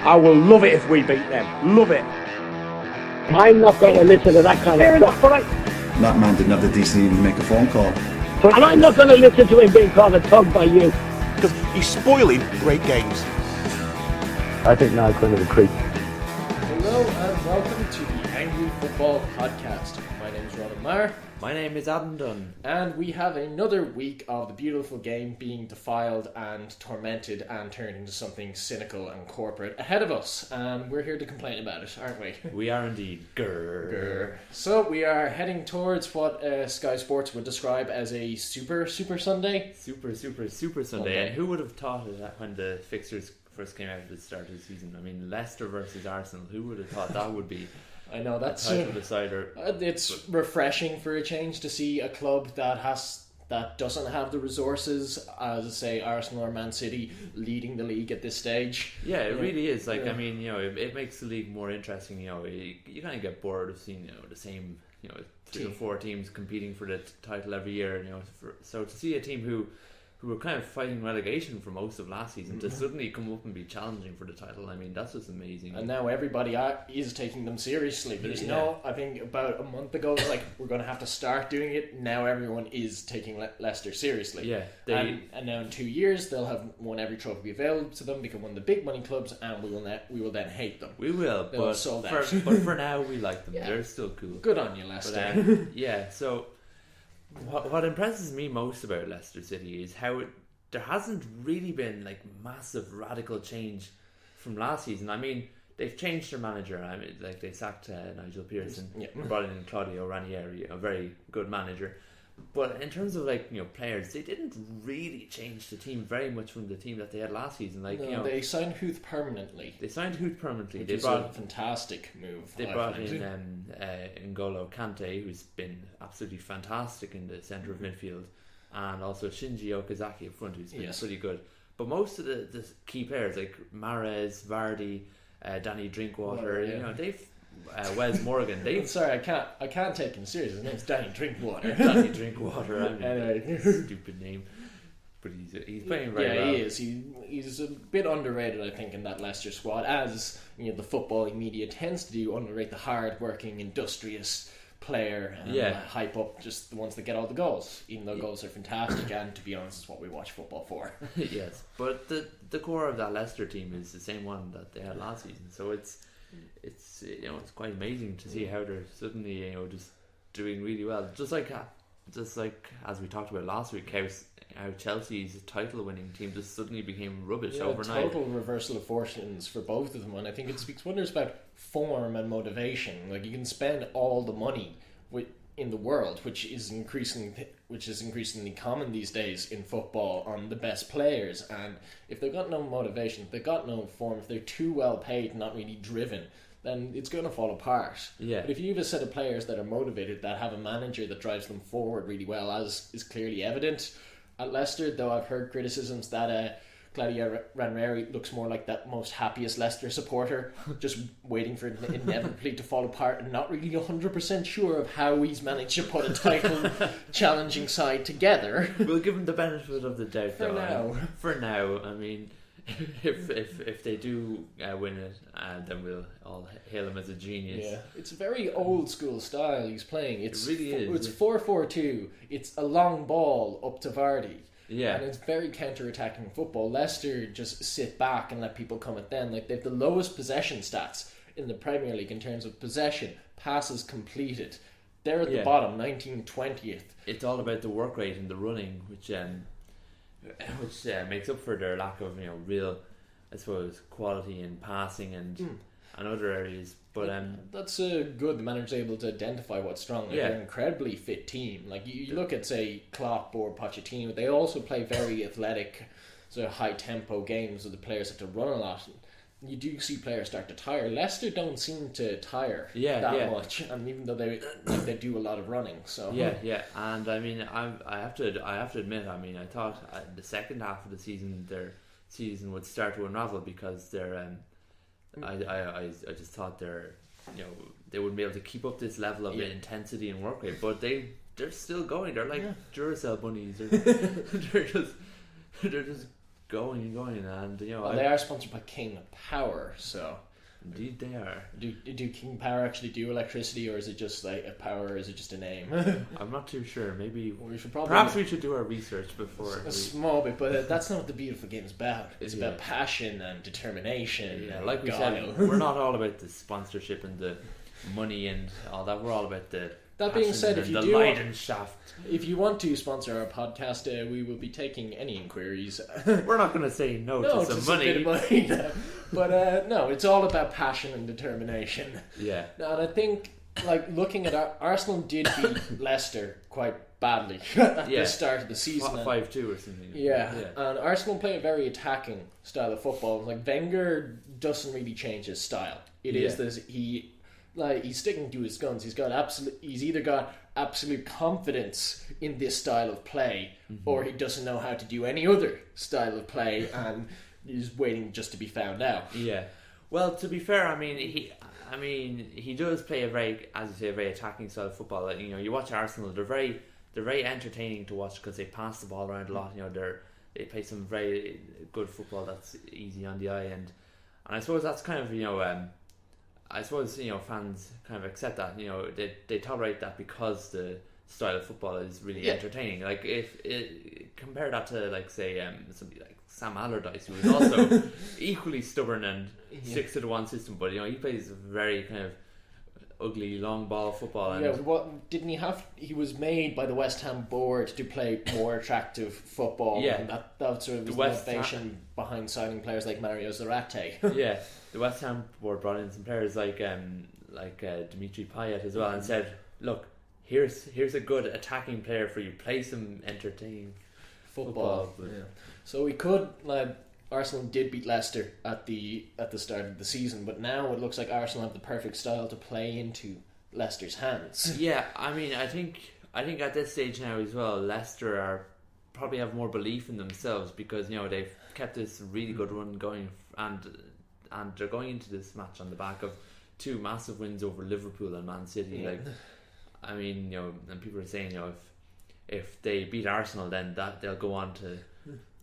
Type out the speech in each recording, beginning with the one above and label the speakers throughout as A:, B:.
A: I will love it if we beat them. Love it.
B: I'm not going to listen to that kind of stuff.
C: That man didn't have the decency to make a phone call.
B: And I'm not going to listen to him being called a thug by you.
D: Because he's spoiling great games.
B: I think now kind of a creep.
E: Hello and welcome to the Angry Football Podcast. My name is Ronan and Adam.
F: My name is Adam Dunn.
E: And we have another week of the beautiful game being defiled and tormented and turned into something cynical and corporate ahead of us. And we're here to complain about it, aren't we?
F: We are indeed. Grrr.
E: So we are heading towards what Sky Sports would describe as a super Sunday.
F: Super Sunday. And who would have thought of that when the fixtures first came out at the start of the season? I mean, Leicester versus Arsenal. Who would have thought that would be?
E: I know that's
F: a title decider.
E: It's refreshing for a change to see a club that doesn't have the resources as say Arsenal or Man City leading the league at this stage.
F: Yeah, it really is. Like, I mean, it makes the league more interesting. You kind of get bored of seeing the same 3 or 4 teams competing for the title every year. So to see a team who were kind of fighting relegation for most of last season to suddenly come up and be challenging for the title, I mean, that's just amazing.
E: And now everybody is taking them seriously. There's I think about a month ago, it was like, we're going to have to start doing it. Now everyone is taking Leicester seriously.
F: Yeah.
E: And now in 2 years, they'll have won every trophy available to them, become one of the big money clubs, and we will then hate them.
F: We will, but for now, we like them. Yeah. They're still cool.
E: Good on you, Leicester.
F: But, so... What impresses me most about Leicester City is how there hasn't really been like massive radical change from last season. I mean, they've changed their manager. I mean, like they sacked Nigel Pearson, brought in Claudio Ranieri, a very good manager. But in terms of players, they didn't really change the team very much from the team that they had last season.
E: They signed Huth permanently.
F: Which
E: they brought a fantastic move.
F: They brought in N'Golo Kante, who's been absolutely fantastic in the centre of midfield, and also Shinji Okazaki up front, who's been pretty good. But most of the key players like Mahrez, Vardy, Danny Drinkwater, they've. Wes Morgan.
E: Sorry, I can't take him serious. His name's Danny Drinkwater.
F: Danny Drinkwater. Anyway, stupid name, but he's playing very well.
E: Yeah, he is. He's a bit underrated, I think, in that Leicester squad. As the footballing media tends to do, underrate the hard-working, industrious player and hype up just the ones that get all the goals. Even though goals are fantastic, and to be honest, it's what we watch football for.
F: Yes, but the core of that Leicester team is the same one that they had last season. So it's quite amazing to see how they're suddenly just doing really well. Just like as we talked about last week, how Chelsea's title winning team just suddenly became rubbish overnight.
E: Total reversal of fortunes for both of them, and I think it speaks wonders about form and motivation. Like, you can spend all the money in the world, which is increasingly common these days in football, on the best players, and if they've got no motivation, if they've got no form, if they're too well paid and not really driven, then it's going to fall apart.
F: Yeah.
E: But if you have a set of players that are motivated, that have a manager that drives them forward really well, as is clearly evident at Leicester, though I've heard criticisms that Claudio Ranieri looks more like that most happiest Leicester supporter, just waiting for it inevitably to fall apart and not really 100% sure of how he's managed to put a title challenging side together.
F: We'll give him the benefit of the doubt
E: For
F: now, I mean, if they do win it, then we'll all hail him as a genius.
E: Yeah, it's a very old school style he's playing. It
F: really is.
E: It's 4-4-2. It's a long ball up to Vardy.
F: Yeah.
E: And it's very counter-attacking football. Leicester just sit back and let people come at them. Like, they've the lowest possession stats in the Premier League in terms of possession, passes completed. They're at the bottom, 19th, 20th.
F: It's all about the work rate and the running, which makes up for their lack of real, I suppose, quality in passing and other areas. But
E: that's good. The manager's able to identify what's strong. They're an incredibly fit team. Like, you look at, say, Klopp or Pochettino, they also play very athletic, sort of high tempo games where the players have to run a lot. You do see players start to tire. Leicester don't seem to tire that much, and even though they do a lot of running. So
F: and I mean, I have to admit, I mean, I thought the second half of the season their season would start to unravel because they're I just thought they wouldn't be able to keep up this level of intensity and work rate, but they're still going. They're like Duracell bunnies. They're just going, and
E: Well, they are sponsored by King Power, so
F: indeed they are.
E: do King Power actually do electricity, or is it just like a power, or is it just a name?
F: I'm not too sure. Maybe
E: we should
F: perhaps we should do our research before.
E: A small bit, but that's not what the beautiful game is about. It's about passion and determination.
F: Yeah,
E: and
F: like we said, we're not all about the sponsorship and the money and all that. We're all about the.
E: That being said, if you
F: the
E: do
F: Leidenschaft.
E: If you want to sponsor our podcast, we will be taking any inquiries.
F: We're not going to say no to some money.
E: A bit of money, no. But no, it's all about passion and determination.
F: Yeah.
E: And I think, like, looking at Arsenal did beat Leicester quite badly at the start of the season.
F: 5-2 or something.
E: Yeah, and Arsenal play a very attacking style of football. Like, Wenger doesn't really change his style. It is this, he's sticking to his guns. He's either got absolute confidence in this style of play, or he doesn't know how to do any other style of play, and he's waiting just to be found out.
F: Yeah. Well, to be fair, I mean, he does play a very, as you say, a very attacking style of football. Like, you watch Arsenal; they're very entertaining to watch because they pass the ball around a lot. They play some very good football that's easy on the eye, and I suppose that's kind of I suppose fans kind of accept that. They tolerate that because the style of football is really entertaining. Like if compare that to like say somebody like Sam Allardyce, who is also equally stubborn and sticks to the one system, but he plays a very kind of ugly long ball football. And
E: what didn't he have? He was made by the West Ham board to play more attractive football.
F: Yeah,
E: and that sort of was the motivation behind signing players like Mario Zarate.
F: Yeah, the West Ham board brought in some players like Dimitri Payet as well, and said, "Look, here's a good attacking player for you. Play some entertaining football."
E: So we could. Arsenal did beat Leicester at the start of the season, but now it looks like Arsenal have the perfect style to play into Leicester's hands.
F: Yeah, I mean, I think at this stage now as well, Leicester probably have more belief in themselves because they've kept this really good run going, and they're going into this match on the back of two massive wins over Liverpool and Man City.
E: Yeah.
F: Like, I mean, and people are saying, if they beat Arsenal, then that they'll go on to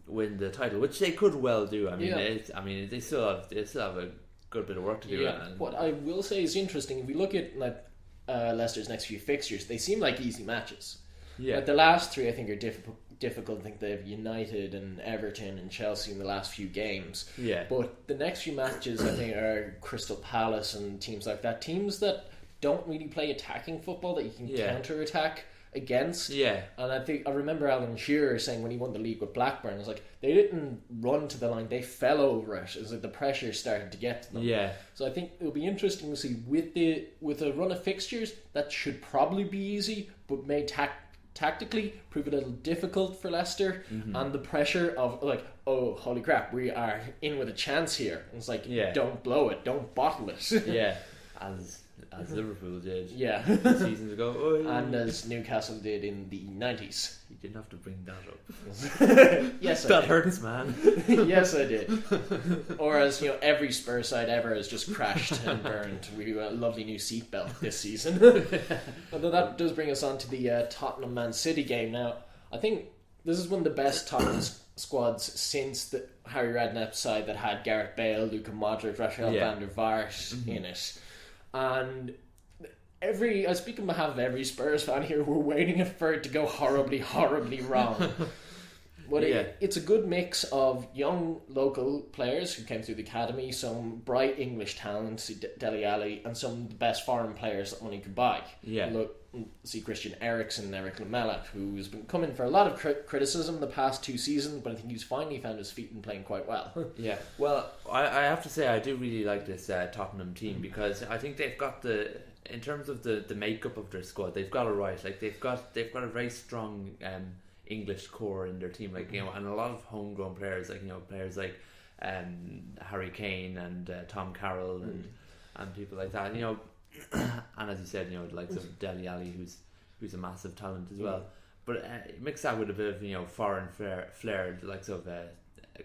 F: win the title, which they could well do. I mean, they still have a good bit of work to do.
E: Yeah. What I will say is interesting. If we look at Leicester's next few fixtures, they seem like easy matches.
F: Yeah,
E: the last three I think are difficult. I think they have United and Everton and Chelsea in the last few games.
F: Yeah,
E: but the next few matches I think are Crystal Palace and teams like that. Teams that don't really play attacking football that you can counter attack against.
F: Yeah.
E: And I remember Alan Shearer saying when he won the league with Blackburn, it was like they didn't run to the line, they fell over it. It was like the pressure started to get to them.
F: Yeah.
E: So I think it'll be interesting to see with a run of fixtures that should probably be easy, but may tactically prove a little difficult for Leicester, and the pressure of like, oh holy crap, we are in with a chance here. And it's like, don't blow it, don't bottle it.
F: Yeah. As Liverpool did seasons ago.
E: Oh, and as Newcastle did in the 90s.
F: You didn't have to bring that up.
E: Yes,
F: that hurts, man.
E: Yes, I did. Or as every Spurs side ever has just crashed and burned. We got a lovely new seatbelt this season. Although that does bring us on to the Tottenham Man City game. Now, I think this is one of the best Tottenham squads since the Harry Redknapp side that had Gareth Bale, Luka Modric, Rafael van der Vaart in it. And I speak on behalf of every Spurs fan here, we're waiting for it to go horribly, horribly wrong. But it's a good mix of young local players who came through the academy, some bright English talent, Dele Alli, and some of the best foreign players that money could buy.
F: Yeah.
E: See Christian Eriksen and Eric Lamela, who's been coming for a lot of criticism the past 2 seasons, but I think he's finally found his feet and playing quite well.
F: Yeah, well, I have to say I do really like this Tottenham team because I think they've got in terms of the makeup of their squad, they've got it right. Like they've got a very strong English core in their team, like and a lot of homegrown players, like players like Harry Kane and Tom Carroll and people like that. And as you said, the likes of Dele Alli, who's a massive talent as well. But mix that with a bit of foreign flair, the likes of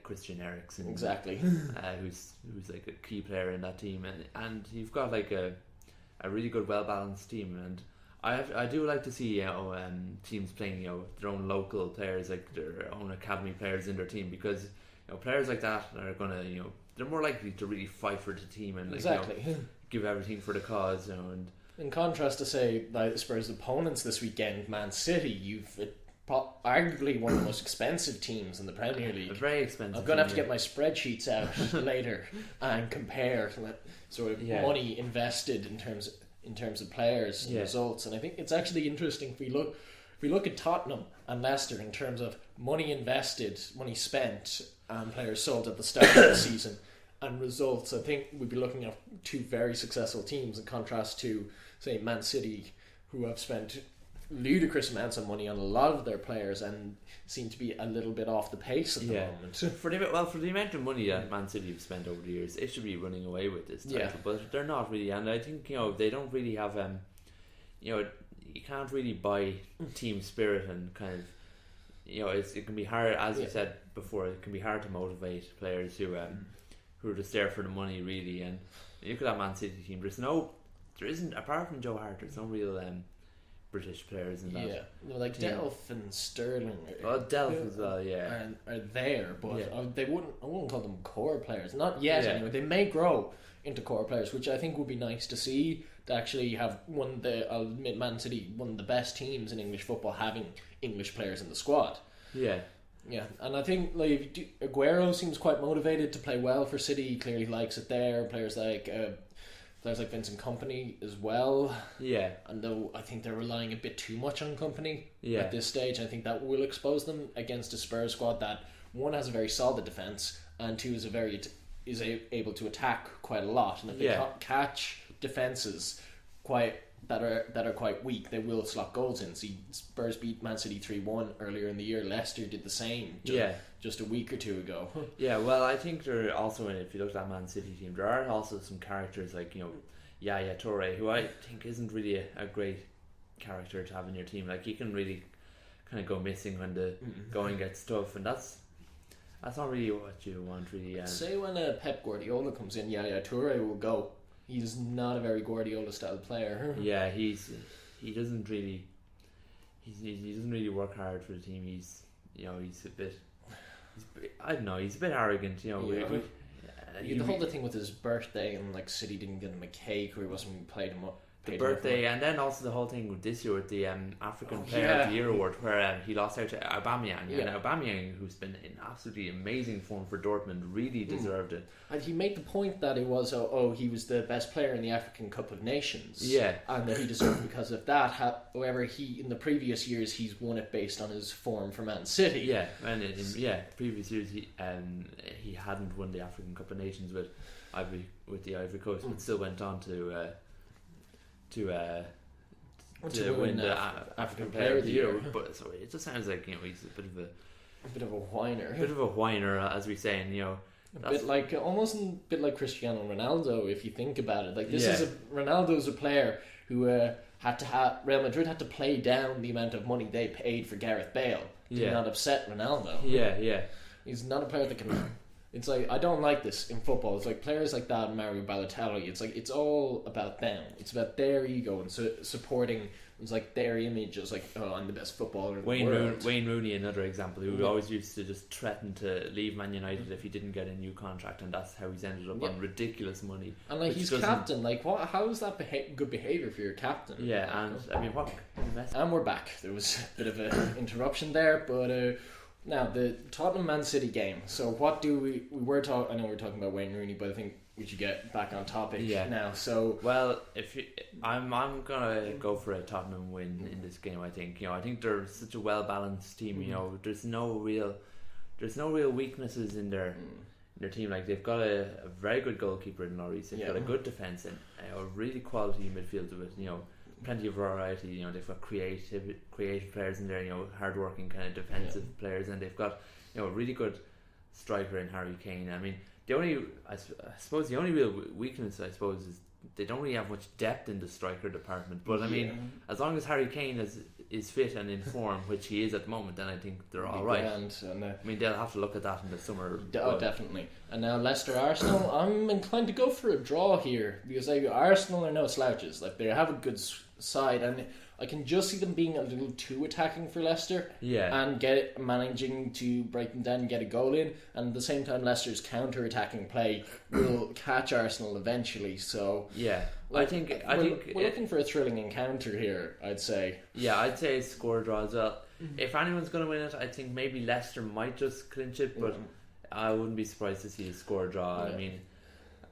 F: Christian Eriksen,
E: exactly,
F: who's like a key player in that team, and you've got like a really good, well balanced team. And I do like to see teams playing their own local players, like their own academy players in their team, because players like that are gonna, they're more likely to really fight for the team and
E: Exactly.
F: give everything for the cause, and
E: in contrast to say like Spurs' opponents this weekend, Man City, you've arguably one of the most expensive teams in the Premier League.
F: a very expensive.
E: I'm going to have to get my spreadsheets out later and compare sort of money invested in terms of players and results. And I think it's actually interesting if we look at Tottenham and Leicester in terms of money invested, money spent, and players sold at the start of the season and results. I think we'd be looking at two very successful teams in contrast to, say, Man City, who have spent ludicrous amounts of money on a lot of their players and seem to be a little bit off the pace at the moment.
F: For the amount of money that Man City have spent over the years, they should be running away with this title, but they're not really. And I think they don't really have you can't really buy team spirit, and kind of it can be hard, as you said before, it can be hard to motivate players who are just there for the money, really. And you look at that Man City team, there isn't apart from Joe Hart, there's no real British players in that.
E: Yeah, like Delph and Sterling.
F: Delph as well,
E: are there, but I wouldn't call them core players. Not yet, anyway. They may grow into core players, which I think would be nice to see. To actually have I'll admit, Man City, one of the best teams in English football, having English players in the squad. Yeah, and I think Aguero seems quite motivated to play well for City. He clearly likes it there. Players like Vincent Kompany as well. Yeah, and though I think they're relying a bit too much on Kompany at this stage, I think that will expose them against a Spurs squad that, one, has a very solid defence, and two, is able to attack quite a lot. And if they catch defences that are quite weak, they will slot goals in. See, Spurs beat Man City 3-1 earlier in the year. Leicester did the same just a week or two ago.
F: Well, I think there are also, if you look at that Man City team, there are also some characters like Yaya Toure, who I think isn't really a great character to have in your team. Like, he can really kind of go missing when the going gets tough, and that's not really what you want, really.
E: Say when Pep Guardiola comes in, Yaya Toure will go. He's not a very Guardiola style player. Yeah,
F: he doesn't really work hard for the team. He's a bit arrogant.
E: The whole thing with his birthday, and like City didn't get him a cake, or he wasn't being played him up.
F: The birthday, and then also the whole thing with this year with the African Player of the Year award, where he lost out to Aubameyang, and Aubameyang, who's been in absolutely amazing form for Dortmund, really deserved it.
E: And he made the point that it was he was the best player in the African Cup of Nations, and that he deserved it because of that. However, in the previous years he's won it based on his form for Man City.
F: And in previous years he hadn't won the African Cup of Nations with the Ivory Coast, but still went on to win the African Player of the Year. But so it just sounds like he's a bit of a whiner, as we say, and
E: almost a bit like Cristiano Ronaldo, if you think about it. Like, Ronaldo's a player who Real Madrid had to play down the amount of money they paid for Gareth Bale to not upset Ronaldo. He's not a player that can. It's like, I don't like this in football. It's like players like that, Mario Balotelli. It's like, it's all about them. It's about their ego and supporting. It's like their image as like, I'm the best footballer in the world.
F: Wayne Rooney, another example, who always used to just threaten to leave Man United if he didn't get a new contract, and that's how he's ended up on ridiculous money.
E: And like, he's captain. Like, how is that good behaviour for your captain?
F: And I mean, what?
E: And we're back. There was a bit of an interruption there, but. Now, the Tottenham Man City game. So what do we were talking? I know we're talking about Wayne Rooney, but I think we should get back on topic now. So,
F: well, I'm gonna go for a Tottenham win in this game. I think I think they're such a well balanced team. There's no real weaknesses in their team. Like, they've got a very good goalkeeper in Lloris. They've got a good defence and a really quality midfield with plenty of variety. They've got creative players in there, hard-working kind of defensive players, and they've got a really good striker in Harry Kane. I mean, I suppose the only real weakness, is they don't really have much depth in the striker department. But I mean, as long as Harry Kane is fit and in form, which he is at the moment, then I think they're all right. I mean, they'll have to look at that in the summer.
E: Definitely. And now Leicester Arsenal, I'm inclined to go for a draw here, because Arsenal are no slouches. Like, they have a good side, and I can just see them being a little too attacking for Leicester.
F: Yeah.
E: And managing to break them down and get a goal in, and at the same time Leicester's counter-attacking play will catch Arsenal eventually. So
F: yeah,
E: like,
F: I think
E: we're looking for a thrilling encounter here, I'd say.
F: Yeah, I'd say score draw as well. If anyone's going to win it, I think maybe Leicester might just clinch it, but I wouldn't be surprised to see a score draw.
E: Yeah.
F: I mean,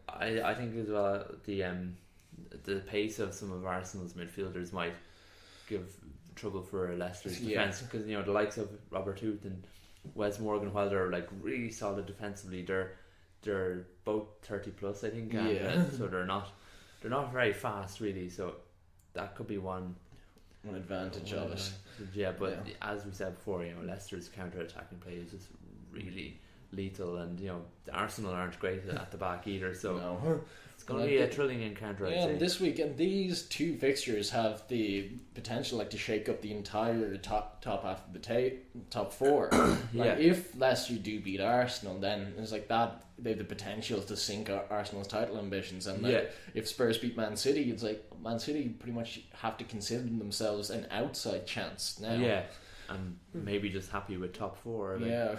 F: I think as well the pace of some of Arsenal's midfielders might give trouble for Leicester's defence, because the likes of Robert Huth and Wes Morgan, while they're like really solid defensively, they're both 30 plus, I think. And, so they're not very fast really. So that could be one
E: advantage of it.
F: Yeah, but as we said before, Leicester's counter-attacking play is just really lethal, and Arsenal aren't great at the back either. So it's going to be a thrilling encounter.
E: Yeah, and this week, and these two fixtures have the potential to shake up the entire top half of the top four. If Leicester do beat Arsenal, then it's like that. They have the potential to sink Arsenal's title ambitions, and if Spurs beat Man City, it's like Man City pretty much have to consider themselves an outside chance now.
F: Yeah, and maybe just happy with top four.
E: Yeah.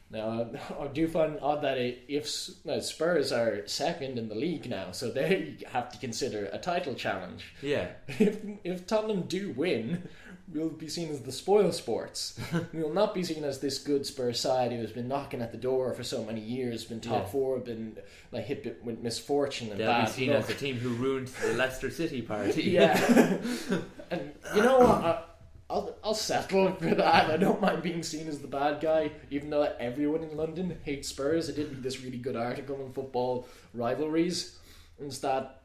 E: Now, I do find odd that if Spurs are second in the league now, so they have to consider a title challenge.
F: Yeah.
E: If Tottenham do win, we'll be seen as the spoil sports. We'll not be seen as this good Spurs side who has been knocking at the door for so many years, been top four, been hit with misfortune and
F: They'll
E: bad
F: be seen
E: luck
F: as the team who ruined the Leicester City party.
E: Yeah. And you know what? I'll settle for that. I don't mind being seen as the bad guy, even though everyone in London hates Spurs. I did read this really good article on football rivalries, and it's that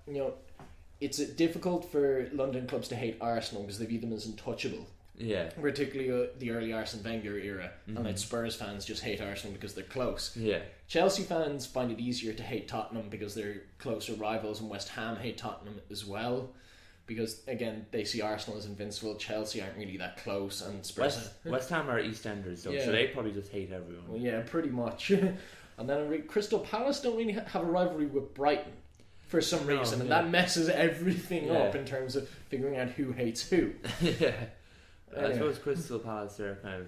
E: it's difficult for London clubs to hate Arsenal because they view them as untouchable.
F: Yeah.
E: Particularly the early Arsene Wenger era, and like Spurs fans just hate Arsenal because they're close.
F: Yeah.
E: Chelsea fans find it easier to hate Tottenham because they're closer rivals, and West Ham hate Tottenham as well. Because again, they see Arsenal as invincible. Chelsea aren't really that close, and Spurs.
F: West Ham are EastEnders, so they probably just hate everyone.
E: Well, yeah, pretty much. And then Crystal Palace don't really have a rivalry with Brighton for some reason, and that messes everything up in terms of figuring out who hates who.
F: Yeah, I suppose Crystal Palace are kind of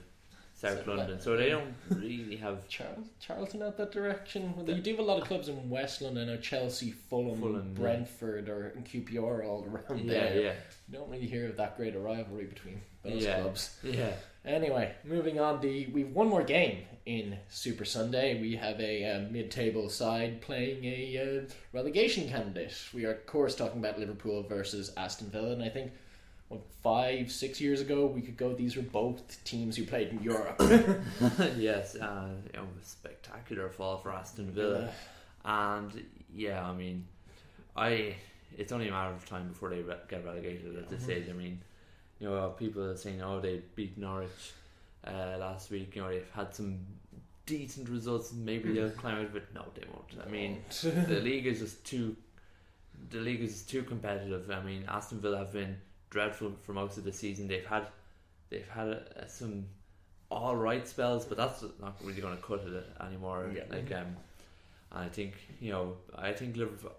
F: South London, so they don't really have
E: Charlton out that direction. Well, you do have a lot of clubs in West London. I know Chelsea, Fulham, Brentford, or QPR all around there. Yeah. You don't really hear of that great a rivalry between those clubs. Yeah. Anyway, moving on. We've one more game in Super Sunday. We have a mid-table side playing a relegation candidate. We are, of course, talking about Liverpool versus Aston Villa, and I think 5-6 years ago we could go, these were both teams who played in Europe.
F: Yes, spectacular fall for Aston Villa. And I mean, it's only a matter of time before they get relegated at this stage. I mean, people are saying, they beat Norwich last week, they've had some decent results, maybe they'll climb out, but no, they won't. I mean, the league is just too competitive. I mean, Aston Villa have been dreadful for most of the season. They've had some all right spells, but that's not really going to cut it anymore. I think Liverpool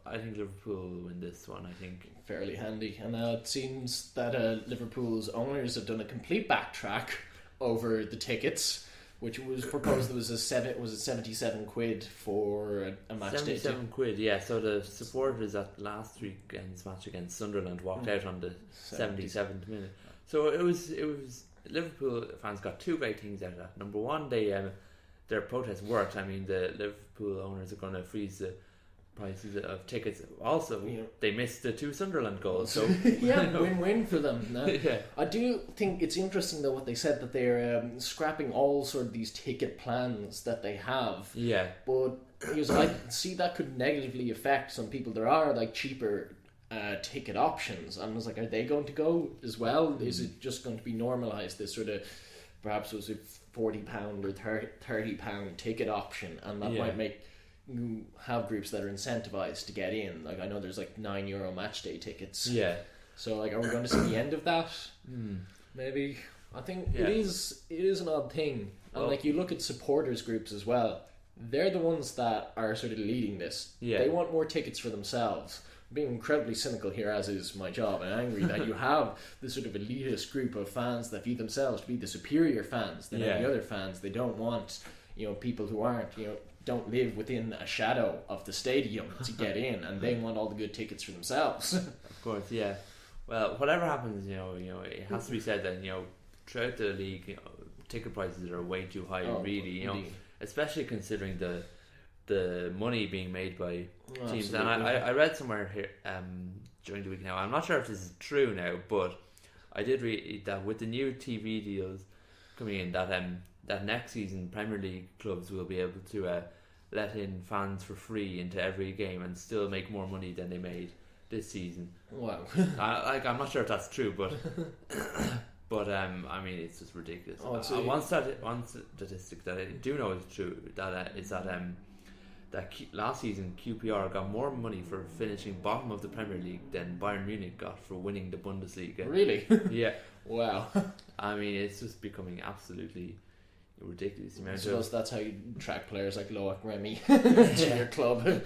F: will win this one. I think
E: fairly handy. And now it seems that Liverpool's owners have done a complete backtrack over the tickets, which was proposed. There was 77 quid for a match day.
F: 77 quid, yeah. So the supporters at last weekend's match against Sunderland walked out on the 77th minute. So it was Liverpool fans got two great things out of that. Number one, their protest worked. I mean, the Liverpool owners are going to freeze the prices of tickets. Also, they missed the two Sunderland goals. So
E: win-win for them. No? Yeah. I do think it's interesting though what they said, that they're scrapping all sort of these ticket plans that they have.
F: Yeah.
E: But I see that could negatively affect some people. There are like cheaper ticket options, and I was like, are they going to go as well? Is it just going to be normalised, this sort of, perhaps it was a £40 or £30 ticket option, and that might make you have groups that are incentivized to get in. Like I know there's like €9 match day tickets.
F: Yeah.
E: So like, are we going to see the end of that? Maybe. I think it is an odd thing. And like you look at supporters groups as well, they're the ones that are sort of leading this.
F: Yeah.
E: They want more tickets for themselves. being incredibly cynical here, as is my job, and angry that you have this sort of elitist group of fans that view themselves to be the superior fans than any other fans. They don't want, people who aren't, don't live within a shadow of the stadium to get in, and they want all the good tickets for themselves.
F: Of course, yeah. Well, whatever happens, it has to be said that throughout the league, ticket prices are way too high. Really,
E: indeed.
F: Especially considering the money being made by teams.
E: Absolutely.
F: And I read somewhere here during the week now. I'm not sure if this is true now, but I did read that with the new TV deals coming in, that next season Premier League clubs will be able to let in fans for free into every game and still make more money than they made this season.
E: Wow.
F: I'm not sure if that's true, but I mean, it's just ridiculous. One statistic that I do know is true is that last season QPR got more money for finishing bottom of the Premier League than Bayern Munich got for winning the Bundesliga.
E: Really?
F: Yeah.
E: Wow.
F: I mean, it's just becoming absolutely ridiculous.
E: I suppose that's how you track players like Loic Remy to your club.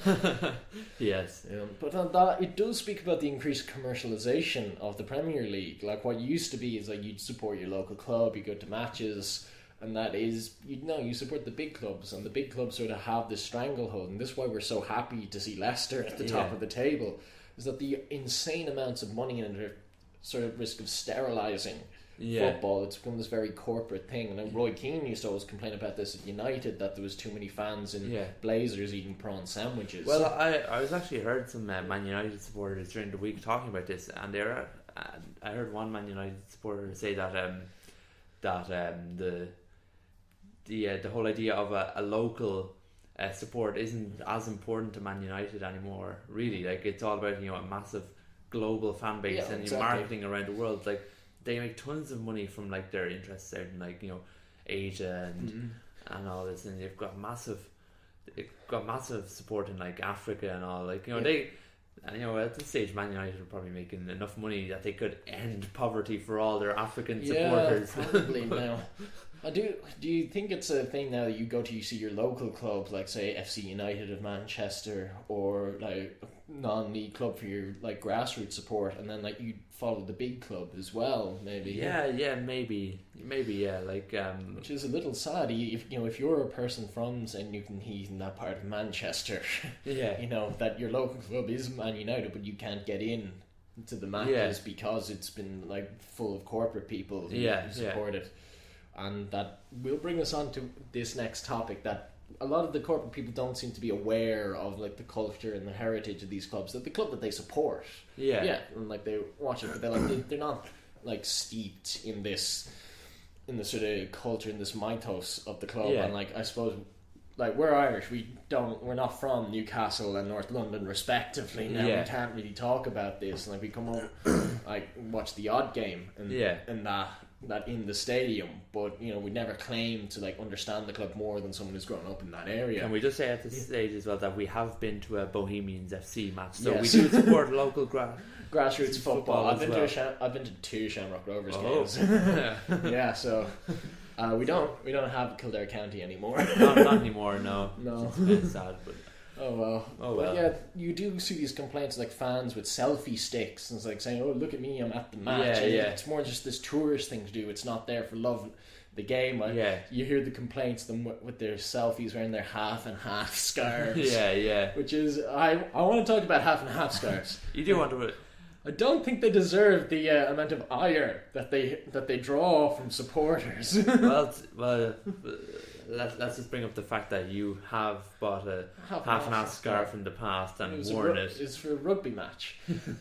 F: Yes.
E: But on that, it does speak about the increased commercialisation of the Premier League. Like, what used to be is like you'd support your local club, you go to matches, and that is, you support the big clubs, and the big clubs sort of have this stranglehold, and this is why we're so happy to see Leicester at the top of the table, is that the insane amounts of money and their sort of risk of sterilising football. It's become this very corporate thing, and Roy Keane used to always complain about this at United, that there was too many fans in Blazers eating prawn sandwiches.
F: Well, I was actually heard some Man United supporters during the week talking about this, and I heard one Man United supporter say that the whole idea of a local support isn't as important to Man United anymore. Really, like, it's all about a massive global fan base and marketing around the world. Like, they make tons of money from like their interests out in Asia and all this, and they've got massive support in like Africa and all. Like they, and at this stage, Man United are probably making enough money that they could end poverty for all their African supporters.
E: Probably now. Do you think it's a thing now that you see your local club, like say FC United of Manchester, or like non-league club for your like grassroots support, and then like you follow the big club as well, maybe?
F: Maybe, like
E: which is a little sad. If you're a person from St. Newton Heath in that part of Manchester, that your local club is Man United, but you can't get in to the matches because it's been like full of corporate people who support it. And that will bring us on to this next topic, that a lot of the corporate people don't seem to be aware of like the culture and the heritage of these clubs, that the club that they support, and like they watch it, but they're not like steeped in the sort of culture, in this mythos of the club. And like, I suppose, like, we're Irish, we're not from Newcastle and North London respectively. Now we can't really talk about this, and like we come home, like watch the odd game and that in the stadium, but we never claim to like understand the club more than someone who's grown up in that area.
F: Can we just say at this stage as well that we have been to a Bohemians FC match, so we do support local
E: grassroots football. I've been to 2 Shamrock Rovers games. So we don't have Kildare County anymore.
F: Not anymore. No. It's sad, but.
E: Oh well. But yeah, you do see these complaints like fans with selfie sticks, and it's like saying, "Oh, look at me, I'm at the match." It's more just this tourist thing to do. It's not there for love the game. You hear the complaints them with their selfies wearing their half and half scarves. Which is I want to talk about half and half scarves.
F: You do want to.
E: I don't think they deserve the amount of ire that they draw from supporters.
F: well. Let's just bring up the fact that you have bought a half and half scarf in the past and worn it.
E: It's for a rugby match.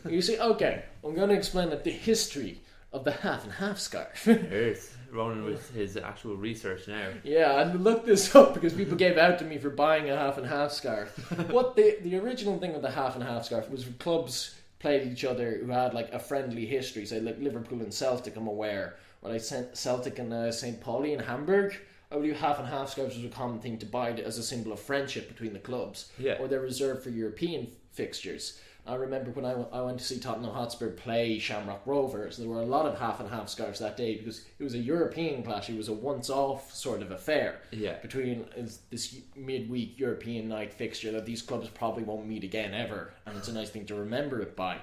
E: You see, okay, I'm going to explain the history of the half and half scarf.
F: Here's Ronan with his actual research now.
E: Yeah, I looked this up because people gave out to me for buying a half and half scarf. What the original thing with the half and half scarf was, clubs played each other who had like a friendly history, say like Liverpool and Celtic, I'm aware, or like Celtic and St. Pauli in Hamburg. I believe half and half scarves was a common thing to buy as a symbol of friendship between the clubs. Or they're reserved for European fixtures. I remember when I went to see Tottenham Hotspur play Shamrock Rovers, there were a lot of half and half scarves that day because it was a European clash. It was a once-off sort of affair between this midweek European night fixture that these clubs probably won't meet again ever, and it's a nice thing to remember it by.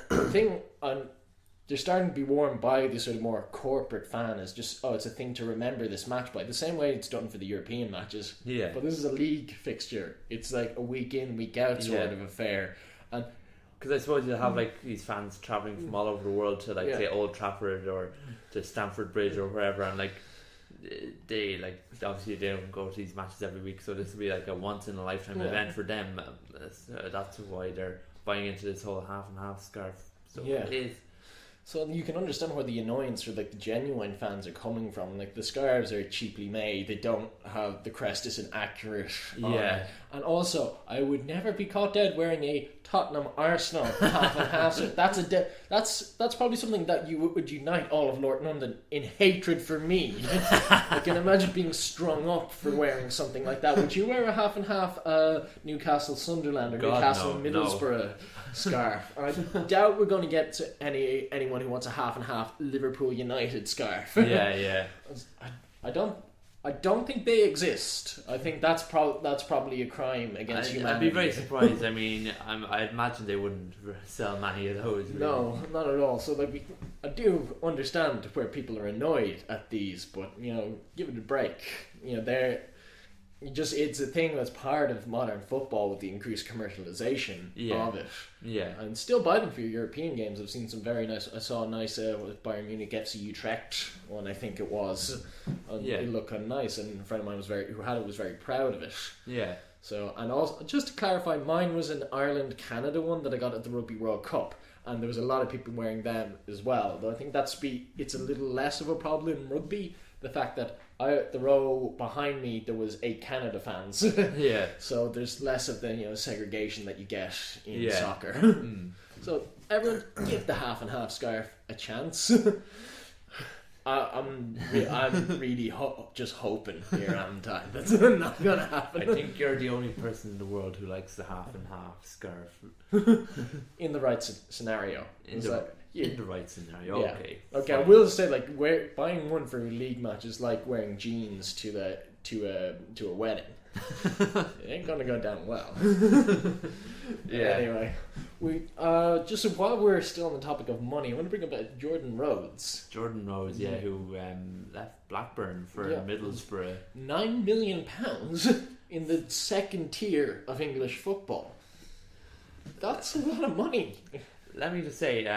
E: The thing they're starting to be worn by the sort of more corporate fan as just, it's a thing to remember this match by. The same way it's done for the European matches.
F: Yeah.
E: But this is a league fixture. It's like a week in, week out sort of affair. And
F: because I suppose you'll have like these fans travelling from all over the world to like say Old Trafford or to Stamford Bridge or wherever, and like they like obviously they don't go to these matches every week, so this will be like a once in a lifetime event for them. That's why they're buying into this whole half and half scarf. So it is.
E: So you can understand where the annoyance for like the genuine fans are coming from. Like the scarves are cheaply made. They don't have the crest isn't accurate. And also, I would never be caught dead wearing a Tottenham Arsenal half and half. That's probably something that would unite all of North London in hatred for me. I can imagine being strung up for wearing something like that. Would you wear a half and half Newcastle Sunderland or Newcastle Middlesbrough scarf? I doubt we're going to get to anyone who wants a half and half Liverpool United scarf. I don't think they exist. I think that's probably a crime against humanity.
F: I'd be very surprised. I mean, I imagine they wouldn't sell many of those. Really. No,
E: not at all. So I do understand where people are annoyed at these, but give it a break. It's a thing that's part of modern football with the increased commercialization of it. Yeah. And still buy them for your European games. I've seen some very nice. I saw a nice with Bayern Munich FC Utrecht one, I think it was. And it looked kind of nice, and a friend of mine who had it was very proud of it. Yeah. So, and also just to clarify, mine was an Ireland Canada one that I got at the Rugby World Cup, and there was a lot of people wearing them as well. Though I think it's a little less of a problem in rugby. The fact that the row behind me there was 8 Canada fans. So there's less of the segregation that you get in soccer. So everyone give the half and half scarf a chance. I'm really just hoping here on time that's not gonna happen.
F: I think you're the only person in the world who likes the half and half scarf
E: in the right scenario.
F: In the right scenario, okay.
E: Okay, I will say buying one for a league match is like wearing jeans to a wedding. It ain't gonna go down well. Anyway, we just while we're still on the topic of money, I want to bring up Jordan Rhodes.
F: Who left Blackburn for Middlesbrough.
E: £9 million in the second tier of English football. That's a lot of money.
F: Let me just say,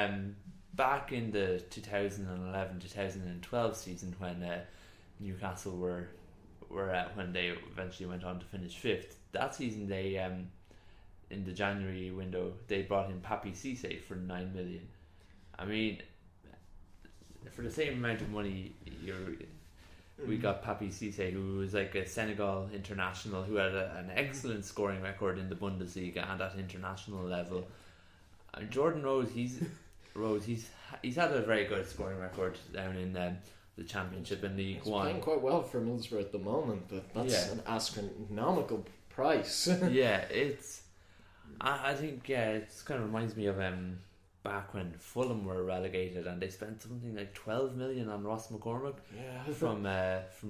F: back in the 2011-2012 season when Newcastle were when they eventually went on to finish 5th, that season they in the January window they brought in Papi Cisse for $9 million. I mean, for the same amount of money, we got Papi Cisse, who was like a Senegal international who had an excellent scoring record in the Bundesliga and at international level. And Jordan Rhodes, he's had a very good scoring record down in the Championship in League One.
E: He's playing quite well for Middlesbrough at the moment, but that's an astronomical price.
F: I think it kind of reminds me of back when Fulham were relegated and they spent something like 12 million on Ross McCormack from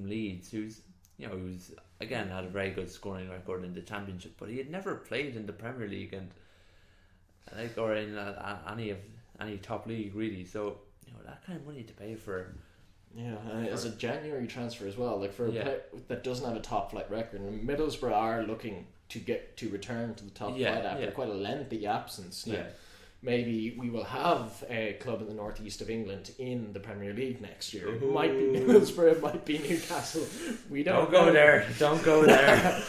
F: Leeds, who's again had a very good scoring record in the Championship, but he had never played in the Premier League or in any top league really. So that kind of money to pay for.
E: As a January transfer as well, like for a player that doesn't have a top flight record, and Middlesbrough are looking to return to the top flight after quite a lengthy absence. Maybe we will have a club in the northeast of England in the Premier League next year. It might be Middlesbrough, it might be Newcastle. We don't
F: go there. Don't go there.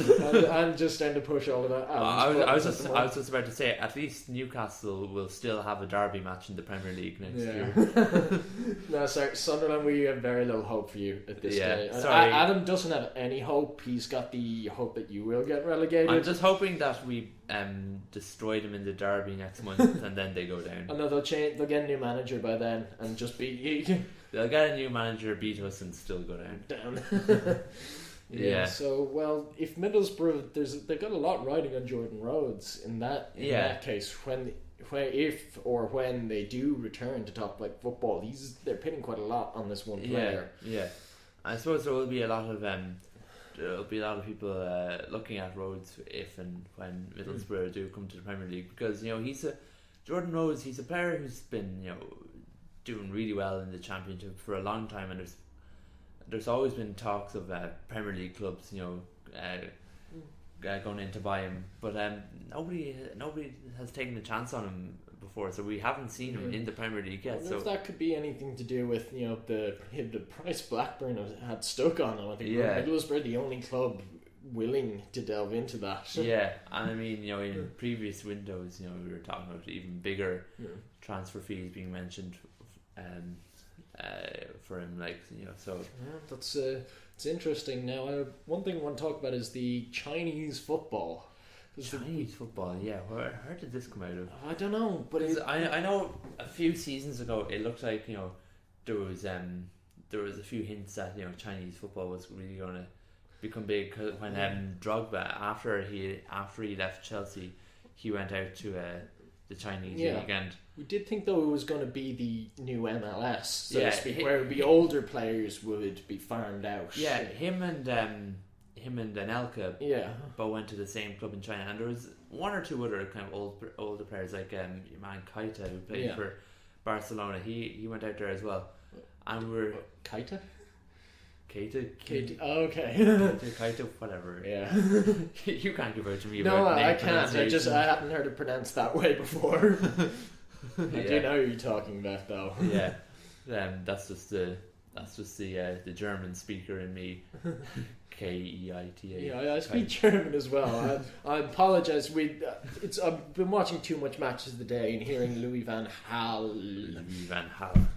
E: I'm just trying to push all of that.
F: I was just about to say, at least Newcastle will still have a derby match in the Premier League next year.
E: No, sorry, Sunderland, we have very little hope for you at this stage.
F: Sorry.
E: Adam doesn't have any hope. He's got the hope that you will get relegated.
F: I'm just hoping that we destroy them in the derby next month and then they go down.
E: Oh no, they'll get a new manager by then and just beat you.
F: They'll get a new manager, beat us and still go down. Yeah.
E: So, well, if Middlesbrough, they've got a lot riding on Jordan Rhodes in that case. When they do return to top flight football, they're pinning quite a lot on this one player.
F: Yeah. I suppose there will be a lot of people looking at Rhodes if and when Middlesbrough do come to the Premier League, because Jordan Rhodes, he's a player who's been doing really well in the Championship for a long time, and there's always been talks of Premier League clubs going in to buy him, but nobody has taken a chance on him before, so we haven't seen him in the Premier League yet.
E: I wonder
F: So
E: if that could be anything to do with the price Blackburn had stuck on him. I think Middlesbrough the only club willing to delve into that.
F: Yeah, and I mean, in previous windows, we were talking about even bigger transfer fees being mentioned for him, so
E: that's it's interesting. Now, one thing I want to talk about is the Chinese football.
F: Football, yeah. Where did this come out of?
E: I don't know, but
F: I know a few seasons ago it looked like there was a few hints that Chinese football was really going to become big, when Drogba, after he left Chelsea, he went out to the Chinese league, and
E: we did think though it was going to be the new MLS, so to speak, where it would be older players would be farmed out.
F: Yeah, him and Anelka both went to the same club in China, and there was one or two other kind of older players, like your man Keita, who played for Barcelona. He went out there as well, and we're
E: Keita.
F: Keita.
E: Oh, okay.
F: Keita, whatever.
E: Yeah.
F: You can't give out to me.
E: No,
F: about name
E: I can't. I hadn't heard it pronounced that way before. I do know who you're talking about, though.
F: Yeah. That's just the German speaker in me. Keita.
E: Yeah, I speak German as well. I apologise. I've been watching too much matches of the day and hearing Louis van Gaal.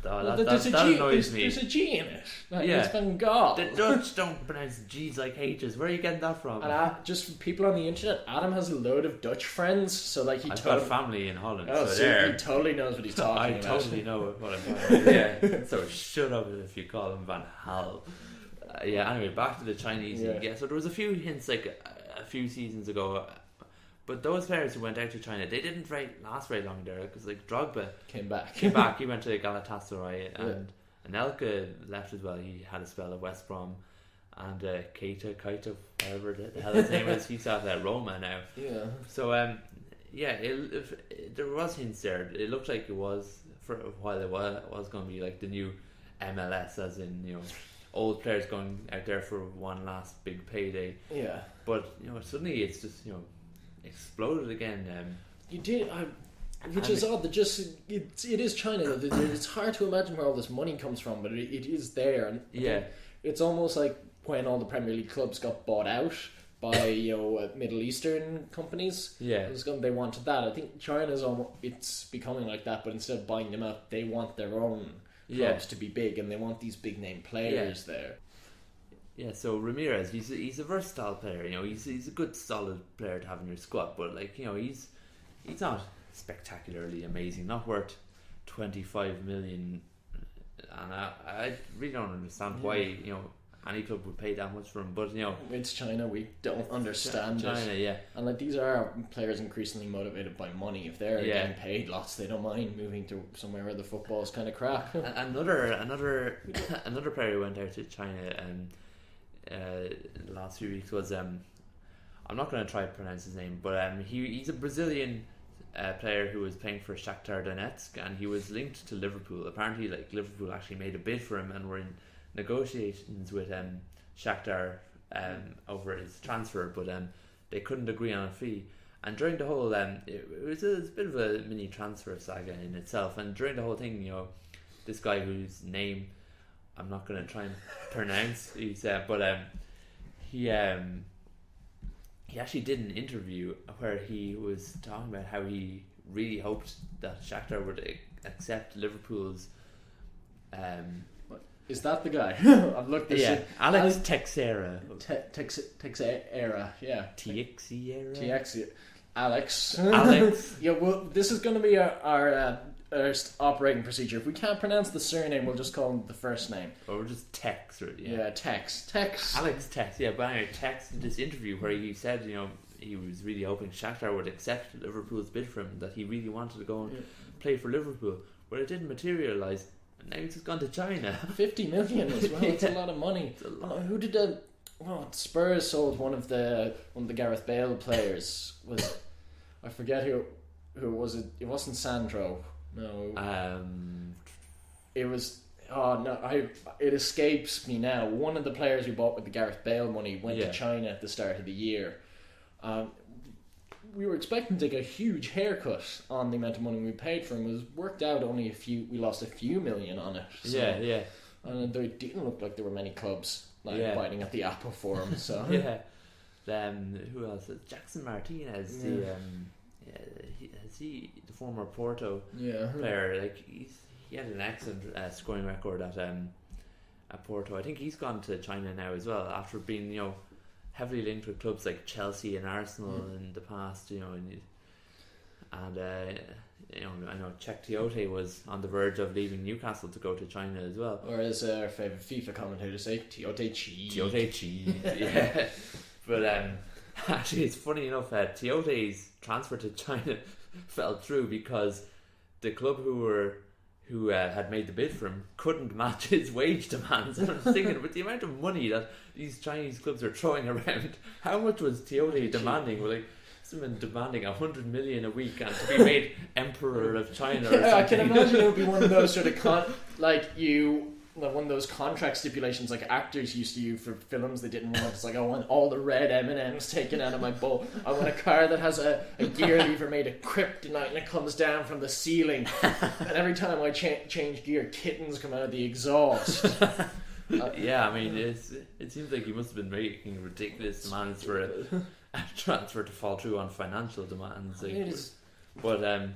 F: That annoys me.
E: There's a G in it. It's Van Gaal.
F: The Dutch don't pronounce G's like H's. Where are you getting that from?
E: And just for people on the internet, Adam has a load of Dutch friends, so I've
F: got family in Holland.
E: Oh, so he totally knows what he's talking about.
F: I totally know what I'm talking about. Yeah. So shut up if you call him Van Gaal. Anyway, back to the Chinese league. Yeah, so there was a few hints a few seasons ago, but those players who went out to China, they didn't last very long there, because Drogba
E: came back.
F: He went to Galatasaray, and Anelka left as well. He had a spell at West Brom, and Keita, whatever the hell his name is, he's at Roma now. Yeah. So there was hints there. It looked like it was for a while. It was going to be like the new MLS, as in old players going out there for one last big payday. Yeah. But suddenly it's just exploded again. Which is odd. It
E: is China. It's hard to imagine where all this money comes from, but it is there. And it's almost like when all the Premier League clubs got bought out by Middle Eastern companies. Yeah. They wanted that. I think China's it's becoming like that, but instead of buying them out, they want their own clubs to be big, and they want these big name players there.
F: Yeah, so Ramirez, he's a versatile player. He's a good solid player to have in your squad, but he's not spectacularly amazing. Not worth 25 million, and I really don't understand why any club would pay that much for him. But
E: it's China. We don't understand
F: China. Yeah,
E: and these are players increasingly motivated by money. If they're getting paid lots, they don't mind moving to somewhere where the football is kind of crap.
F: Another player who went out to China the last few weeks was I'm not going to try to pronounce his name, but he's a Brazilian player who was playing for Shakhtar Donetsk, and he was linked to Liverpool. Apparently, Liverpool actually made a bid for him and were in negotiations with Shakhtar over his transfer, but they couldn't agree on a fee. And during the whole it was a bit of a mini transfer saga in itself, and during the whole thing, this guy whose name I'm not going to try and pronounce, he actually did an interview where he was talking about how he really hoped that Shakhtar would accept Liverpool's
E: Is that the guy? I've looked this up.
F: Alex Teixeira.
E: Teixeira, yeah.
F: Teixeira.
E: Alex.
F: Alex.
E: Yeah, well, this is going to be our operating procedure. If we can't pronounce the surname, we'll just call him the first name.
F: Or just Tex, really.
E: Yeah, Tex.
F: Alex Tex, yeah. But anyway, Tex in this interview where he said, he was really hoping Shakhtar would accept Liverpool's bid for him, that he really wanted to go and play for Liverpool, but it didn't materialise. And now he's just gone to China.
E: 50 million as well. It's a lot of money. Who did the? Well, Spurs sold one of the Gareth Bale players. I forget who it was. It wasn't Sandro. No. It was. Oh no! It escapes me now. One of the players we bought with the Gareth Bale money went to China at the start of the year. We were expecting to take a huge haircut on the amount of money we paid for him. It was worked out only we lost a few million on it. So,
F: yeah.
E: And there didn't look like there were many clubs biting at the apple for him. So
F: who else? Jackson Martinez, the former Porto player. Like he had an excellent scoring record at Porto. I think he's gone to China now as well after being heavily linked with clubs like Chelsea and Arsenal in the past. I know Czech Tiote was on the verge of leaving Newcastle to go to China as well.
E: Or as our favourite FIFA commentator say, Tiote Chi.
F: Yeah. But actually, it's funny enough that Tiote's transfer to China fell through because the club who had made the bid for him couldn't match his wage demands. And I was thinking, with the amount of money that these Chinese clubs are throwing around, how much was Tiote demanding? Well, someone demanding 100 million a week and to be made Emperor of China. Or something.
E: I can imagine it would be one of those sort of one of those contract stipulations like actors used to use for films they didn't want. It's like, I want all the red M&Ms taken out of my bowl. I want a car that has a gear lever made of kryptonite and it comes down from the ceiling. And every time I change gear, kittens come out of the exhaust.
F: I mean, it seems like he must have been making ridiculous demands for a transfer to fall through on financial demands. But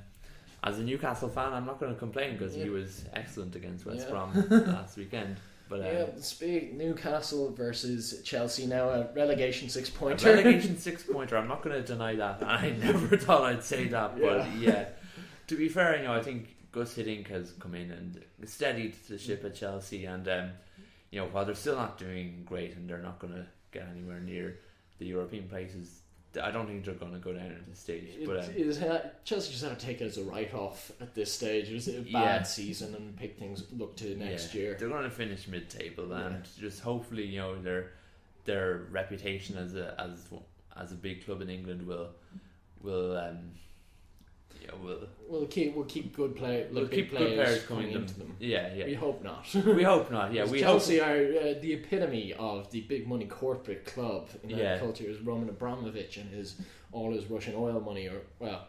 F: as a Newcastle fan, I'm not going to complain because he was excellent against West Brom last weekend. But
E: speak Newcastle versus Chelsea now, a relegation 6-pointer.
F: Relegation 6-pointer. I'm not going to deny that. I never thought I'd say that, but to be fair, I think Gus Hiddink has come in and steadied the ship at Chelsea, and while they're still not doing great and they're not going to get anywhere near the European places, I don't think they're going to go down at this stage.
E: Chelsea just have to take it as a write-off at this stage. It was a bad season and pick things look to next year.
F: They're going to finish mid-table and just hopefully their reputation as a big club in England will we'll keep good players coming into them. Yeah. We hope not. We hope not. Yeah,
E: Chelsea are the epitome of the big money corporate club in that culture. Is Roman Abramovich and all his Russian oil money,